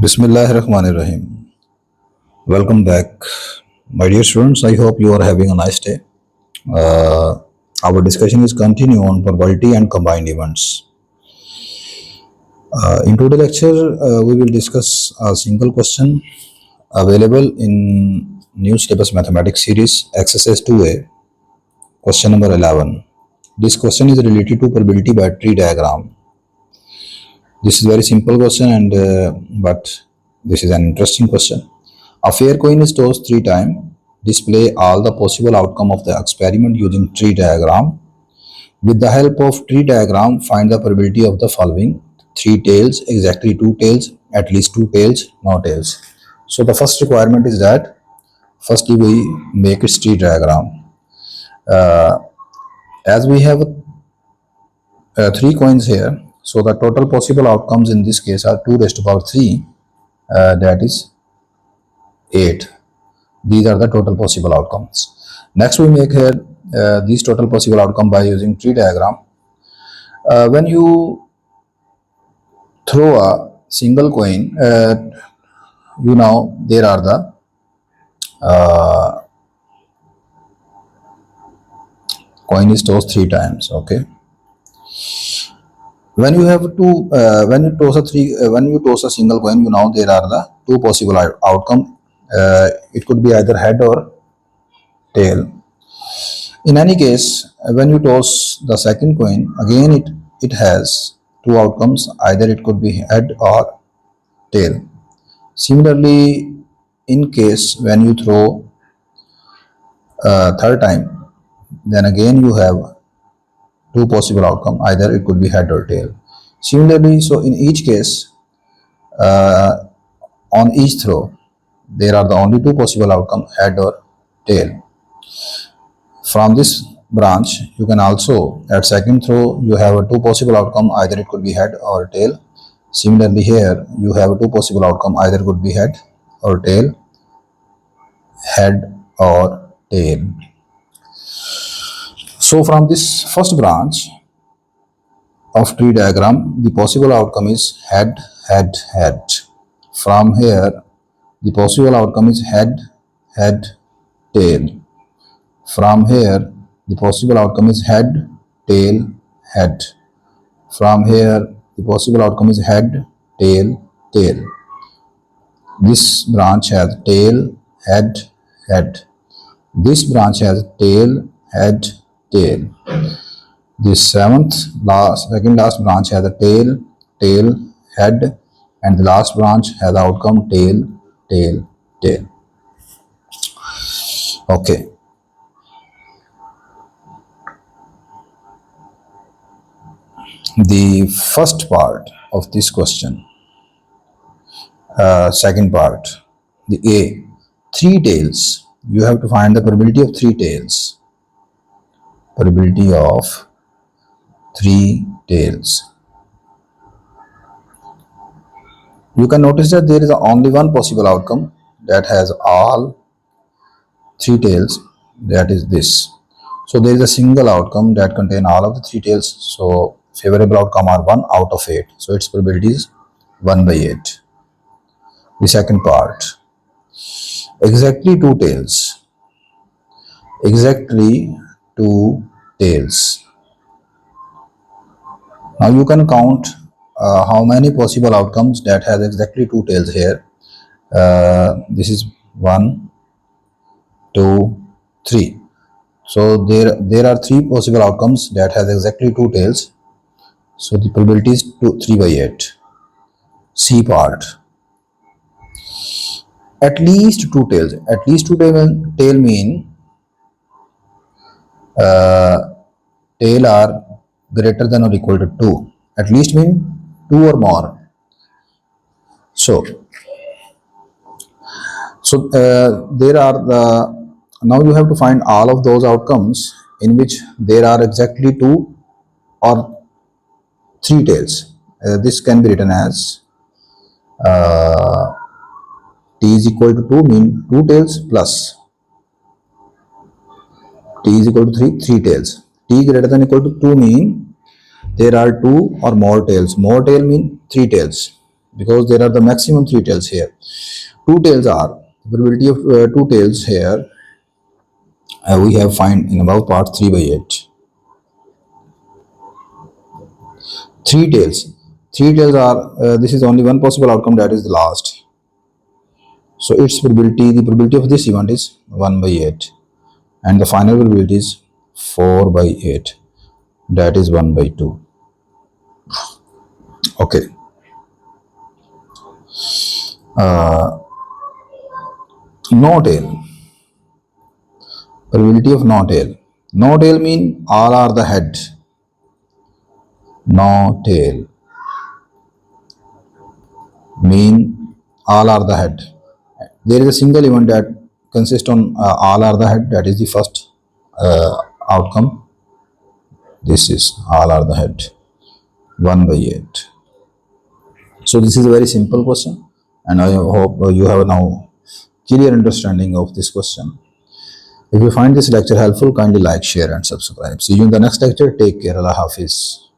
Bismillahirrahmanirrahim. Welcome back, my dear students. I hope you are having a nice day. Our discussion is continue on probability and combined events. In today's lecture, we will discuss a single question available in new Syllabus Mathematics series, exercise 2A, question number 11. This question is related to probability by tree diagram. This is very simple question, but this is an interesting question. A fair coin is tossed 3 times. Display all the possible outcome of the experiment using tree diagram. With the help of tree diagram, find the probability of the following: 3 tails, exactly 2 tails, at least 2 tails, no tails. So the first requirement is that firstly we make a tree diagram. As we have 3 coins here, so the total possible outcomes in this case are 2 raised to power 3, that is 8. These are the total possible outcomes. Next, we make here these total possible outcome by using tree diagram. When you throw a single coin, you know there are the coin is tossed 3 times. Okay. When you have two, when you toss a single coin, you know there are the 2 possible outcome. It could be either head or tail. In any case, when you toss the second coin, again it has 2 outcomes, either it could be head or tail. Similarly, in case when you throw third time, then again you have 2 possible outcome, either it could be head or tail. Similarly, so in each case, on each throw, there are the only 2 possible outcome, head or tail. From this branch, you can also, at second throw, you have a 2 possible outcome, either it could be head or tail. Similarly here, you have a 2 possible outcome, either it could be head or tail, head or tail. So from this first branch of tree diagram, the possible outcome is head, head, head. From here, the possible outcome is head, head, tail. From here, the possible outcome is head, tail, head. From here, the possible outcome is head, tail, tail. This branch has tail, head, head. This branch has tail, head, tail. This second last branch has a tail, tail, head, and the last branch has the outcome tail, tail, tail. Okay. The first part of this question, second part, the A, 3 tails. You have to find the probability of 3 tails. Probability of 3 tails. You can notice that there is only one possible outcome that has all 3 tails, that is this. So there is a single outcome that contains all of the 3 tails. So favorable outcome are 1 out of 8. So its probability is 1 by 8. The second part, exactly 2 tails. Exactly 2 tails. Now you can count how many possible outcomes that has exactly 2 tails here. This is 1, 2, 3. So there are 3 possible outcomes that has exactly 2 tails. So the probability is 3 by 8. C part. At least 2 tails. At least 2 tail mean tail are greater than or equal to 2. At least mean 2 or more. So there are the, now you have to find all of those outcomes in which there are exactly 2 or 3 tails. This can be written as t is equal to 2 mean 2 tails plus t is equal to 3 tails. T greater than equal to 2 mean there are 2 or more tails. More tail mean 3 tails. because there are the maximum three tails here. Two tails are the probability of two tails here. We have find in above part 3 by 8. Three tails. Three tails are this is only one possible outcome, that is the last. So its probability, the probability of this event is 1 by 8, and the final probability is 4 by 8, that is 1 by 2. Okay. No tail. Probability of no tail. No tail mean all are the head. No tail mean all are the head. There is a single event that consists on all are the head, that is the first outcome. This is all are the head, 1 by 8. So this is a very simple question, and I hope you have now clear understanding of this question. If you find this lecture helpful, kindly like, share and subscribe. See you in the next lecture. Take care. Allah Hafiz.